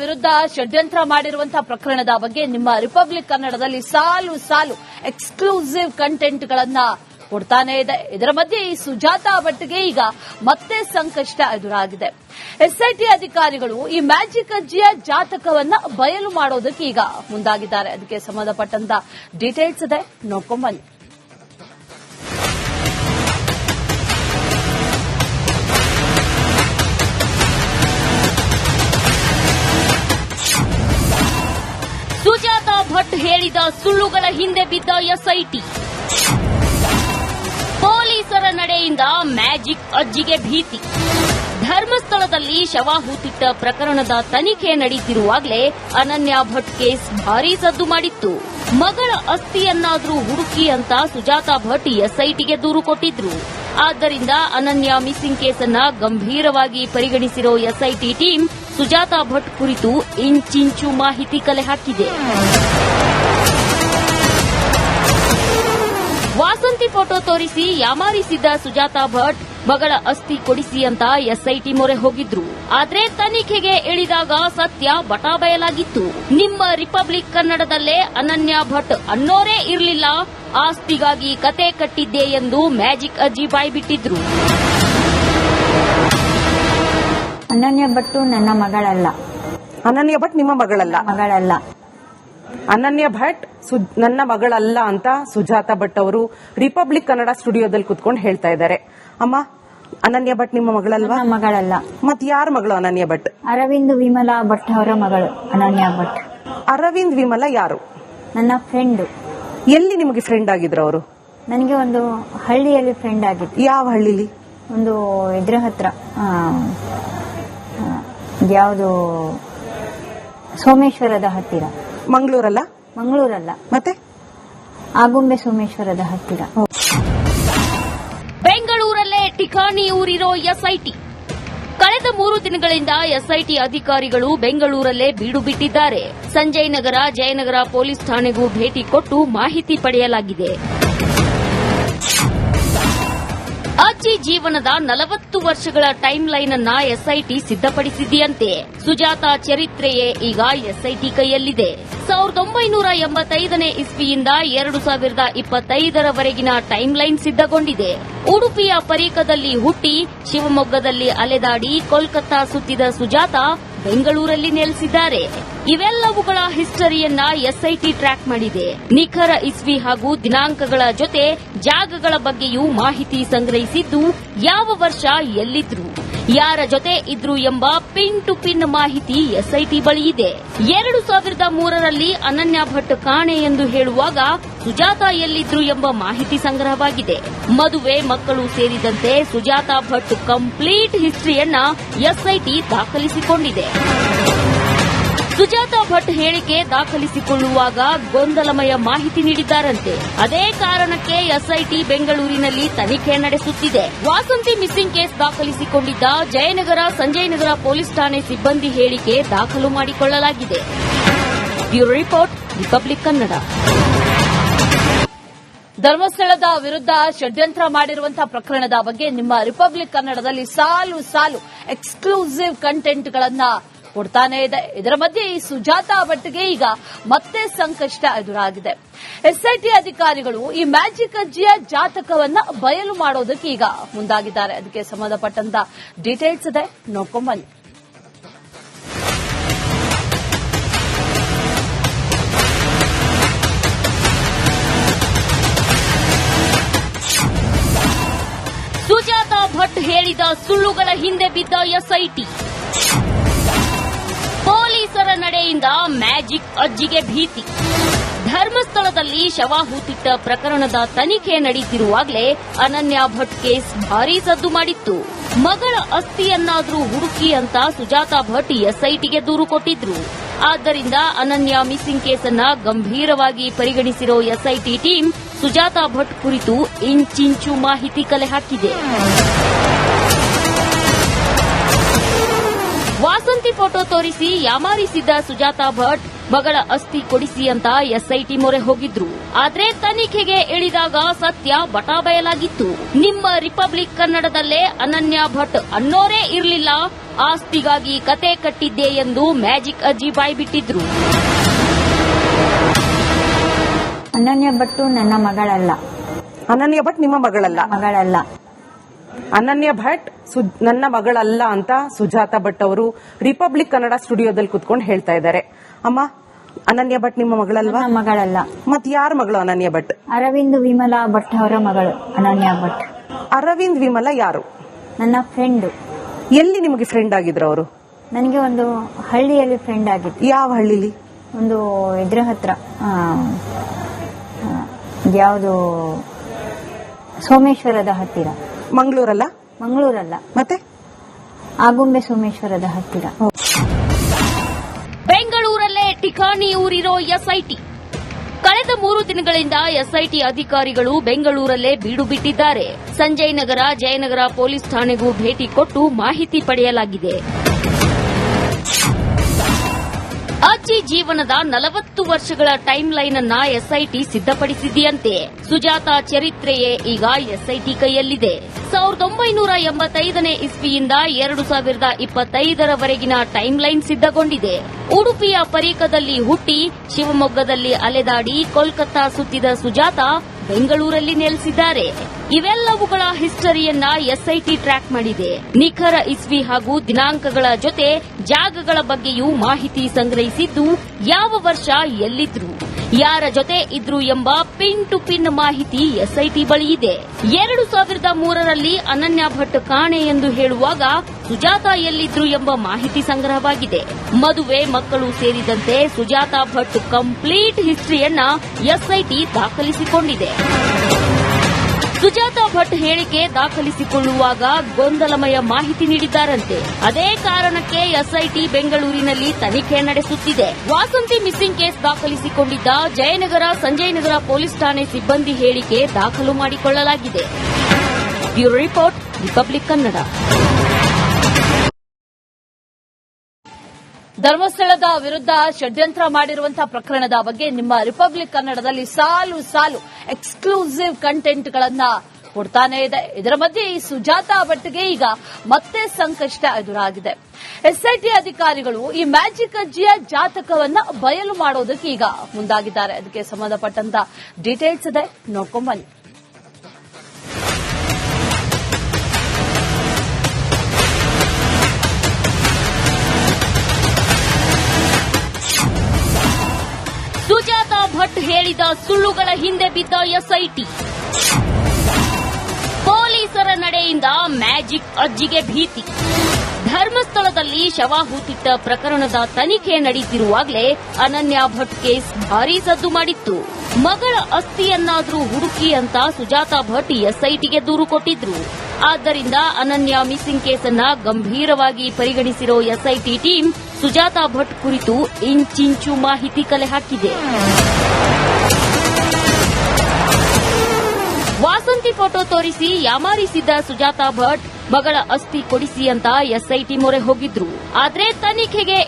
ವಿರುದ್ಧ ಷಡ್ಯಂತ್ರ ಮಾಡಿರುವಂತಹ ಪ್ರಕರಣದ ಬಗ್ಗೆ ನಿಮ್ಮ ರಿಪಬ್ಲಿಕ್ ಕನ್ನಡದಲ್ಲಿ ಸಾಲು ಸಾಲು ಎಕ್ಸ್ಕ್ಲೂಸಿವ್ ಕಂಟೆಂಟ್ಗಳನ್ನ ಕೊಡ್ತಾನೆ ಇದೆ. ಇದರ ಮಧ್ಯೆ ಈ ಸುಜಾತಾ ಭಟ್ಗೆ ಈಗ ಮತ್ತೆ ಸಂಕಷ್ಟ ಎದುರಾಗಿದೆ. ಎಸ್ಐಟಿ ಅಧಿಕಾರಿಗಳು ಈ ಮ್ಯಾಜಿಕ್ ಅಜ್ಜಿಯ ಜಾತಕವನ್ನ ಬಯಲು ಮಾಡೋದಕ್ಕೆ ಈಗ ಮುಂದಾಗಿದ್ದಾರೆ. ಅದಕ್ಕೆ ಸಂಬಂಧಪಟ್ಟಂತ ಡೀಟೇಲ್ಸ್ ಇದೆ, ನೋಡ್ಕೊಂಡ್ಬನ್ನಿ. ಸುಜಾತಾ ಭಟ್ ಹೇಳಿದ ಸುಳ್ಳುಗಳ ಹಿಂದೆ ಬಿದ್ದ ಎಸ್ಐಟಿ, ಪೊಲೀಸರ ನಡೆಯಿಂದ ಮ್ಯಾಜಿಕ್ ಅಜ್ಜಿಗೆ ಭೀತಿ. ಧರ್ಮಸ್ಥಳದಲ್ಲಿ ಶವ ಹೂತಿಟ್ಟ ಪ್ರಕರಣದ ತನಿಖೆ ನಡೆಯುತ್ತಿರುವಾಗಲೇ ಅನನ್ಯ ಭಟ್ ಕೇಸ್ ಭಾರೀ ಸದ್ದು ಮಾಡಿತ್ತು. ಮಗಳ ಅಸ್ಥಿಯನ್ನಾದ್ರೂ ಹುಡುಕಿ ಅಂತ ಸುಜಾತಾ ಭಟ್ ಎಸ್ಐಟಿಗೆ ದೂರು ಕೊಟ್ಟಿದ್ರು. ಆದ್ದರಿಂದ ಅನನ್ಯ ಮಿಸ್ಸಿಂಗ್ ಕೇಸನ್ನ ಗಂಭೀರವಾಗಿ ಪರಿಗಣಿಸಿರೋ ಎಸ್ಐಟಿ ಟೀಮ್ ಸುಜಾತಾ ಭಟ್ ಕುರಿತು ಇಂಚಿಂಚು ಮಾಹಿತಿ ಕಲೆ ಹಾಕಿದೆ. ವಾಸಂತಿ ಫೋಟೋ ತೋರಿಸಿ ಯಾಮಾರಿಸಿದ್ದ ಸುಜಾತಾ ಭಟ್ ಮಗಳ ಅಸ್ಥಿ ಕೊಡಿಸಿ ಅಂತ ಎಸ್ಐಟಿ ಮೊರೆ ಹೋಗಿದ್ರು. ಆದ್ರೆ ತನಿಖೆಗೆ ಇಳಿದಾಗ ಸತ್ಯ ಬಟಾಬಯಲಾಗಿತ್ತು. ನಿಮ್ಮ ರಿಪಬ್ಲಿಕ್ ಕನ್ನಡದಲ್ಲೇ ಅನನ್ಯ ಭಟ್ ಅನ್ನೋರೇ ಇರಲಿಲ್ಲ, ಆಸ್ತಿಗಾಗಿ ಕತೆ ಕಟ್ಟಿದ್ದೆ ಎಂದು ಮ್ಯಾಜಿಕ್ ಅಜ್ಜಿ ಬಾಯ್ಬಿಟ್ಟಿದ್ರು. ಅನನ್ಯ ಭಟ್ ನನ್ನ ಮಗಳಲ್ಲ. ಅನನ್ಯ ಭಟ್ ನಿಮ್ಮ ಮಗಳಲ್ಲ? ಮಗಳಲ್ಲ. ಅನನ್ಯ ಭಟ್ ನನ್ನ ಮಗಳಲ್ಲ ಅಂತ ಸುಜಾತಾ ಭಟ್ ಅವರು ರಿಪಬ್ಲಿಕ್ ಕನ್ನಡ ಸ್ಟುಡಿಯೋದಲ್ಲಿ ಕುತ್ಕೊಂಡು ಹೇಳ್ತಾ ಇದ್ದಾರೆ. ಅಮ್ಮ, ಅನನ್ಯ ಭಟ್ ನಿಮ್ಮ ಮಗಳಲ್ವಾ? ಮಗಳಲ್ಲ. ಮತ್ ಯಾರ ಮಗಳು ಅನನ್ಯ ಭಟ್? ಅರವಿಂದ್ ವಿಮಲಾ ಭಟ್ ಅವರ ಮಗಳು ಅನನ್ಯ ಭಟ್. ಅರವಿಂದ್ ವಿಮಲಾ ಯಾರು? ನನ್ನ ಫ್ರೆಂಡ್. ಎಲ್ಲಿ ನಿಮಗೆ ಫ್ರೆಂಡ್ ಆಗಿದ್ರು ಅವರು? ನನಗೆ ಒಂದು ಹಳ್ಳಿಯಲ್ಲಿ ಫ್ರೆಂಡ್ ಆಗಿತ್ತು. ಯಾವ ಹಳ್ಳಿಲಿ? ಒಂದು ಇದ್ರ ಹತ್ರ, ಯಾವುದು, ಸೋಮೇಶ್ವರದ ಹತ್ತಿರ. ಮಂಗಳೂರಲ್ಲ? ಮಂಗಳೂರಲ್ಲ, ಮತ್ತೆ ಆಗುಂಬೆ ಸೋಮೇಶ್ವರದ ಹತ್ತಿರ. ಬೆಂಗಳೂರಲ್ಲೇ ಠಿಕಾಣಿ ಊರಿರೋ ಎಸ್ಐಟಿ. ಕಳೆದ 3 ದಿನಗಳಿಂದ ಎಸ್ಐಟಿ ಅಧಿಕಾರಿಗಳು ಬೆಂಗಳೂರಲ್ಲೇ ಬೀಡು ಬಿಟ್ಟಿದ್ದಾರೆ. ಸಂಜಯ್ ನಗರ, ಜಯನಗರ ಪೊಲೀಸ್ ಠಾಣೆಗೂ ಭೇಟಿ ಕೊಟ್ಟು ಮಾಹಿತಿ ಪಡೆಯಲಾಗಿದೆ. ಅಜ್ಜಿ ಜೀವನದ 40 ವರ್ಷಗಳ ಟೈಮ್ ಲೈನ್ ಅನ್ನ ಎಸ್ಐಟಿ ಸಿದ್ದಪಡಿಸಿದೆಯಂತೆ. ಸುಜಾತಾ ಚರಿತ್ರೆಯೇ ಈಗ ಎಸ್ಐಟಿ ಕೈಯಲ್ಲಿದೆ. 1985ನೇ ಇಸ್ವಿಯಿಂದ 2025ರವರೆಗಿನ ಟೈಮ್ ಲೈನ್ ಸಿದ್ದಗೊಂಡಿದೆ. ಉಡುಪಿಯ ಪರೀಕದಲ್ಲಿ ಹುಟ್ಟಿ ಶಿವಮೊಗ್ಗದಲ್ಲಿ ಅಲೆದಾಡಿ ಕೋಲ್ಕತ್ತಾ ಸುತ್ತಿದ ಸುಜಾತಾ ಬೆಂಗಳೂರಲ್ಲಿ ನೆಲೆಸಿದ್ದಾರೆ. ಇವೆಲ್ಲವುಗಳ ಹಿಸ್ಟರಿಯನ್ನ ಎಸ್ಐಟಿ ಟ್ರ್ಯಾಕ್ ಮಾಡಿದೆ. ನಿಖರ ಇಸ್ವಿ ಹಾಗೂ ದಿನಾಂಕಗಳ ಜೊತೆ ಜಾಗಗಳ ಬಗ್ಗೆಯೂ ಮಾಹಿತಿ ಸಂಗ್ರಹಿಸಿದ್ದು, ಯಾವ ವರ್ಷ ಎಲ್ಲಿದ್ರು, ಯಾರ ಜೊತೆ ಇದ್ರು ಎಂಬ ಪಿನ್ ಟು ಪಿನ್ ಮಾಹಿತಿ ಎಸ್ಐಟಿ ಬಳಿ ಇದೆ. 2003ರಲ್ಲಿ ಅನನ್ಯ ಭಟ್ ಕಾಣೆ ಎಂದು ಹೇಳುವಾಗ ಸುಜಾತಾ ಎಲ್ಲಿದ್ರು ಎಂಬ ಮಾಹಿತಿ ಸಂಗ್ರಹವಾಗಿದೆ. ಮದುವೆ, ಮಕ್ಕಳು ಸೇರಿದಂತೆ ಸುಜಾತಾ ಭಟ್ ಕಂಪ್ಲೀಟ್ ಹಿಸ್ಟರಿಯನ್ನ ಎಸ್ಐಟಿ ದಾಖಲಿಸಿಕೊಂಡಿದೆ. ಸುಜಾತಾ ಭಟ್ ಹೇಳಿಕೆ ದಾಖಲಿಸಿಕೊಳ್ಳುವಾಗ ಗೊಂದಲಮಯ ಮಾಹಿತಿ ನೀಡಿದ್ದಾರಂತೆ. ಅದೇ ಕಾರಣಕ್ಕೆ ಎಸ್ಐಟಿ ಬೆಂಗಳೂರಿನಲ್ಲಿ ತನಿಖೆ ನಡೆಸುತ್ತಿದೆ. ವಾಸಂತಿ ಮಿಸ್ಸಿಂಗ್ ಕೇಸ್ ದಾಖಲಿಸಿಕೊಂಡಿದ್ದ ಜಯನಗರ, ಸಂಜಯ್ ನಗರ ಪೊಲೀಸ್ ಠಾಣೆ ಸಿಬ್ಬಂದಿ ಹೇಳಿಕೆ ದಾಖಲು ಮಾಡಿಕೊಳ್ಳಲಾಗಿದೆ. Bureau report, republic Kannada. ಧರ್ಮಸ್ಥಳದ ವಿರುದ್ಧ ಷಡ್ಯಂತ್ರ ಮಾಡಿರುವಂತಹ ಪ್ರಕರಣದ ಬಗ್ಗೆ ನಿಮ್ಮ ರಿಪಬ್ಲಿಕ್ ಕನ್ನಡದಲ್ಲಿ ಸಾಲು ಸಾಲು ಎಕ್ಸ್ಕ್ಲೂಸಿವ್ ಕಂಟೆಂಟ್ಗಳನ್ನ ಕೊಡ್ತಾನೆ ಇದೆ. ಇದರ ಮಧ್ಯೆ ಈ ಸುಜಾತಾ ಭಟ್ಗೆ ಈಗ ಮತ್ತೆ ಸಂಕಷ್ಟ ಎದುರಾಗಿದೆ. ಎಸ್ಐಟಿ ಅಧಿಕಾರಿಗಳು ಈ ಮ್ಯಾಜಿಕ್ ಅಜ್ಜಿಯ ಜಾತಕವನ್ನ ಬಯಲು ಮಾಡೋದಕ್ಕೆ ಈಗ ಮುಂದಾಗಿದ್ದಾರೆ. ಅದಕ್ಕೆ ಸಂಬಂಧಪಟ್ಟಂತ ಡೀಟೇಲ್ಸ್ ಇದೆ, ನೋಡ್ಕೊಂಡ್ಬನ್ನಿ. ಸುಜಾತಾ ಭಟ್ ಹೇಳಿದ ಸುಳ್ಳುಗಳ ಹಿಂದೆ ಬಿದ್ದ ಎಸ್ಐಟಿ, ಪೊಲೀಸರ ನಡೆಯಿಂದ ಮ್ಯಾಜಿಕ್ ಅಜ್ಜಿಗೆ ಭೀತಿ. ಧರ್ಮಸ್ಥಳದಲ್ಲಿ ಶವ ಹೂತಿಟ್ಟ ಪ್ರಕರಣದ ತನಿಖೆ ನಡೆಯುತ್ತಿರುವಾಗಲೇ ಅನನ್ಯ ಭಟ್ ಕೇಸ್ ಭಾರೀ ಸದ್ದು ಮಾಡಿತ್ತು. ಮಗಳ ಅಸ್ಥಿಯನ್ನಾದ್ರೂ ಹುಡುಕಿ ಅಂತ ಸುಜಾತಾ ಭಟ್ ಎಸ್ಐಟಿಗೆ ದೂರು ಕೊಟ್ಟಿದ್ರು. ಆದ್ದರಿಂದ ಅನನ್ಯ ಮಿಸ್ಸಿಂಗ್ ಕೇಸನ್ನ ಗಂಭೀರವಾಗಿ ಪರಿಗಣಿಸಿರೋ ಎಸ್ಐಟಿ ಟೀಮ್ ಸುಜಾತಾ ಭಟ್ ಕುರಿತು ಇಂಚಿಂಚು ಮಾಹಿತಿ ಕಲೆ ಹಾಕಿದೆ. ವಾಸಂತಿ ಫೋಟೋ ತೋರಿಸಿ ಯಾಮಾರಿಸಿದ್ದ ಸುಜಾತಾ ಭಟ್ ಮಗಳ ಅಸ್ಥಿ ಕೊಡಿಸಿ ಅಂತ ಎಸ್ಐಟಿ ಮೊರೆ ಹೋಗಿದ್ರು. ಆದ್ರೆ ತನಿಖೆಗೆ ಇಳಿದಾಗ ಸತ್ಯ ಬಟಾಬಯಲಾಗಿತ್ತು. ನಿಮ್ಮ ರಿಪಬ್ಲಿಕ್ ಕನ್ನಡದಲ್ಲೇ ಅನನ್ಯ ಭಟ್ ಅನ್ನೋರೇ ಇರಲಿಲ್ಲ, ಆಸ್ತಿಗಾಗಿ ಕತೆ ಕಟ್ಟಿದ್ದೆ ಎಂದು ಮ್ಯಾಜಿಕ್ ಅಜ್ಜಿ ಬಾಯ್ಬಿಟ್ಟಿದ್ರು. ಅನನ್ಯ ಭಟ್ಟು ನನ್ನ ಮಗಳಲ್ಲ. ಅನನ್ಯ ಭಟ್ ನಿಮ್ಮ ಮಗಳಲ್ಲ. ಅನನ್ಯ ಭಟ್ ನನ್ನ ಮಗಳಲ್ಲ ಅಂತ ಸುಜಾತಾ ಭಟ್ ಅವರು ರಿಪಬ್ಲಿಕ್ ಕನ್ನಡ ಸ್ಟುಡಿಯೋದಲ್ಲಿ ಕುತ್ಕೊಂಡು ಹೇಳ್ತಾ ಇದ್ದಾರೆ. ಅಮ್ಮ, ಅನನ್ಯ ಭಟ್ ನಿಮ್ಮ ಮಗಳಲ್ವಾ? ನನ್ನ ಮಗಳಲ್ಲ. ಮತ್ ಯಾರ ಮಗಳು ಅನನ್ಯ ಭಟ್? ಅರವಿಂದ್ ವಿಮಲಾ ಭಟ್ ಅವರ ಮಗಳು ಅನನ್ಯ ಭಟ್. ಅರವಿಂದ್ ವಿಮಲಾ ಯಾರು? ನನ್ನ ಫ್ರೆಂಡ್. ಎಲ್ಲಿ ನಿಮಗೆ ಫ್ರೆಂಡ್ ಆಗಿದ್ರು ಅವರು? ನನಗೆ ಒಂದು ಹಳ್ಳಿಯಲ್ಲಿ ಫ್ರೆಂಡ್ ಆಗಿತ್ತು. ಯಾವ ಹಳ್ಳಿಲಿ? ಒಂದು ಇದ್ರ ಹತ್ರ, ಯಾವುದು, ಸೋಮೇಶ್ವರದ ಹತ್ತಿರ. ಮಂಗಳೂರಲ್ಲ? ಮಂಗಳೂರಲ್ಲ, ಮತ್ತೆ ಆಗುಂಬೆ ಸೋಮೇಶ್ವರದ ಹತ್ತಿರ. ಬೆಂಗಳೂರಲ್ಲೇ ಠಿಕಾಣಿ ಊರಿರೋ ಎಸ್ಐಟಿ. ಕಳೆದ 3 ದಿನಗಳಿಂದ ಎಸ್ಐಟಿ ಅಧಿಕಾರಿಗಳು ಬೆಂಗಳೂರಲ್ಲೇ ಬೀಡು ಬಿಟ್ಟಿದ್ದಾರೆ. ಸಂಜಯ್ ನಗರ, ಜಯನಗರ ಪೊಲೀಸ್ ಠಾಣೆಗೂ ಭೇಟಿ ಕೊಟ್ಟು ಮಾಹಿತಿ ಪಡೆಯಲಾಗಿದೆ. ಅಜ್ಜಿ ಜೀವನದ 40 ವರ್ಷಗಳ ಟೈಮ್ ಲೈನ್ ಅನ್ನ ಎಸ್ಐಟಿ ಸಿದ್ದಪಡಿಸಿದೆಯಂತೆ. ಸುಜಾತಾ ಚರಿತ್ರೆಯೇ ಈಗ ಎಸ್ಐಟಿ ಕೈಯಲ್ಲಿದೆ. 1985ನೇ ಇಸ್ವಿಯಿಂದ 2025ರವರೆಗಿನ ಟೈಮ್ ಲೈನ್ ಸಿದ್ದಗೊಂಡಿದೆ. ಉಡುಪಿಯ ಪರೀಕದಲ್ಲಿ ಹುಟ್ಟಿ ಶಿವಮೊಗ್ಗದಲ್ಲಿ ಅಲೆದಾಡಿ ಕೋಲ್ಕತ್ತಾ ಸುತ್ತಿದ ಸುಜಾತಾ ಬೆಂಗಳೂರಲ್ಲಿ ನೆಲೆಸಿದ್ದಾರೆ. ಇವೆಲ್ಲವುಗಳ ಹಿಸ್ಟರಿಯನ್ನ ಎಸ್ಐಟಿ ಟ್ರ್ಯಾಕ್ ಮಾಡಿದೆ. ನಿಖರ ಇಸ್ವಿ ಹಾಗೂ ದಿನಾಂಕಗಳ ಜೊತೆ ಜಾಗಗಳ ಬಗ್ಗೆಯೂ ಮಾಹಿತಿ ಸಂಗ್ರಹಿಸಿದ್ದು, ಯಾವ ವರ್ಷ ಎಲ್ಲಿದ್ರು, ಯಾರ ಜೊತೆ ಇದ್ರು ಎಂಬ ಪಿನ್ ಟು ಪಿನ್ ಮಾಹಿತಿ ಎಸ್ಐಟಿ ಬಳಿ ಇದೆ. 2003ರಲ್ಲಿ ಅನನ್ಯ ಭಟ್ ಕಾಣೆ ಎಂದು ಹೇಳುವಾಗ ಸುಜಾತಾ ಎಲ್ಲಿದ್ರು ಎಂಬ ಮಾಹಿತಿ ಸಂಗ್ರಹವಾಗಿದೆ. ಮದುವೆ, ಮಕ್ಕಳು ಸೇರಿದಂತೆ ಸುಜಾತಾ ಭಟ್ ಕಂಪ್ಲೀಟ್ ಹಿಸ್ಟರಿಯನ್ನ ಎಸ್ಐಟಿ ದಾಖಲಿಸಿಕೊಂಡಿದೆ. ಸುಜಾತಾ ಭಟ್ ಹೇಳಿಕೆ ದಾಖಲಿಸಿಕೊಳ್ಳುವಾಗ ಗೊಂದಲಮಯ ಮಾಹಿತಿ ನೀಡಿದ್ದಾರಂತೆ. ಅದೇ ಕಾರಣಕ್ಕೆ ಎಸ್ಐಟಿ ಬೆಂಗಳೂರಿನಲ್ಲಿ ತನಿಖೆ ನಡೆಸುತ್ತಿದೆ. ವಾಸಂತಿ ಮಿಸ್ಸಿಂಗ್ ಕೇಸ್ ದಾಖಲಿಸಿಕೊಂಡಿದ್ದ ಜಯನಗರ, ಸಂಜಯ್ ನಗರ ಪೊಲೀಸ್ ಠಾಣೆ ಸಿಬ್ಬಂದಿ ಹೇಳಿಕೆ ದಾಖಲು ಮಾಡಿಕೊಳ್ಳಲಾಗಿದೆ. Bureau report, republic Kannada. ಧರ್ಮಸ್ಥಳದ ವಿರುದ್ಧ ಷಡ್ಯಂತ್ರ ಮಾಡಿರುವಂತಹ ಪ್ರಕರಣದ ಬಗ್ಗೆ ನಿಮ್ಮ ರಿಪಬ್ಲಿಕ್ ಕನ್ನಡದಲ್ಲಿ ಸಾಲು ಸಾಲು ಎಕ್ಸ್ಕ್ಲೂಸಿವ್ ಕಂಟೆಂಟ್ಗಳನ್ನ ಕೊಡ್ತಾನೆ ಇದೆ. ಇದರ ಮಧ್ಯೆ ಈ ಸುಜಾತಾ ಭಟ್ಗೆ ಈಗ ಮತ್ತೆ ಸಂಕಷ್ಟ ಎದುರಾಗಿದೆ. ಎಸ್ಐಟಿ ಅಧಿಕಾರಿಗಳು ಈ ಮ್ಯಾಜಿಕ್ ಅಜ್ಜಿಯ ಜಾತಕವನ್ನ ಬಯಲು ಮಾಡೋದಕ್ಕೆ ಈಗ ಮುಂದಾಗಿದ್ದಾರೆ. ಅದಕ್ಕೆ ಸಂಬಂಧಪಟ್ಟಂತ ಡೀಟೇಲ್ಸ್ ಇದೆ, ನೋಡ್ಕೊಂಡ್ಬನ್ನಿ. ಸುಜಾತಾ ಭಟ್ ಹೇಳಿದ ಸುಳ್ಳುಗಳ ಹಿಂದೆ ಬಿದ್ದ ಎಸ್ಐಟಿ. ಪೊಲೀಸರ ನಡೆಯಿಂದ ಮ್ಯಾಜಿಕ್ ಅಜ್ಜಿಗೆ ಭೀತಿ. ಧರ್ಮಸ್ಥಳದಲ್ಲಿ ಶವ ಹೂತಿಟ್ಟ ಪ್ರಕರಣದ ತನಿಖೆ ನಡೆಯುತ್ತಿರುವಾಗಲೇ ಅನನ್ಯ ಭಟ್ ಕೇಸ್ ಭಾರೀ ಸದ್ದು ಮಾಡಿತ್ತು. ಮಗಳ ಅಸ್ಥಿಯನ್ನಾದ್ರೂ ಹುಡುಕಿ ಅಂತ ಸುಜಾತಾ ಭಟ್ ಎಸ್ಐಟಿಗೆ ದೂರು ಕೊಟ್ಟಿದ್ರು. ಆದ್ದರಿಂದ ಅನನ್ಯ ಮಿಸ್ಸಿಂಗ್ ಕೇಸನ್ನ ಗಂಭೀರವಾಗಿ ಪರಿಗಣಿಸಿರೋ ಎಸ್ಐಟಿ ಟೀಮ್ ಸುಜಾತಾ ಭಟ್ ಕುರಿತು ಇಂಚಿಂಚು ಮಾಹಿತಿ ಕಲೆ ಹಾಕಿದೆ. ವಾಸಂತಿ ಫೋಟೋ ತೋರಿಸಿ ಯಾಮಾರಿಸಿದ್ದ ಸುಜಾತಾ ಭಟ್ ಮಗಳ ಅಸ್ಥಿ ಕೊಡಿಸಿ ಅಂತ ಎಸ್ಐಟಿ ಮೊರೆ ಹೋಗಿದ್ರು. ಆದ್ರೆ ತನಿಖೆಗೆ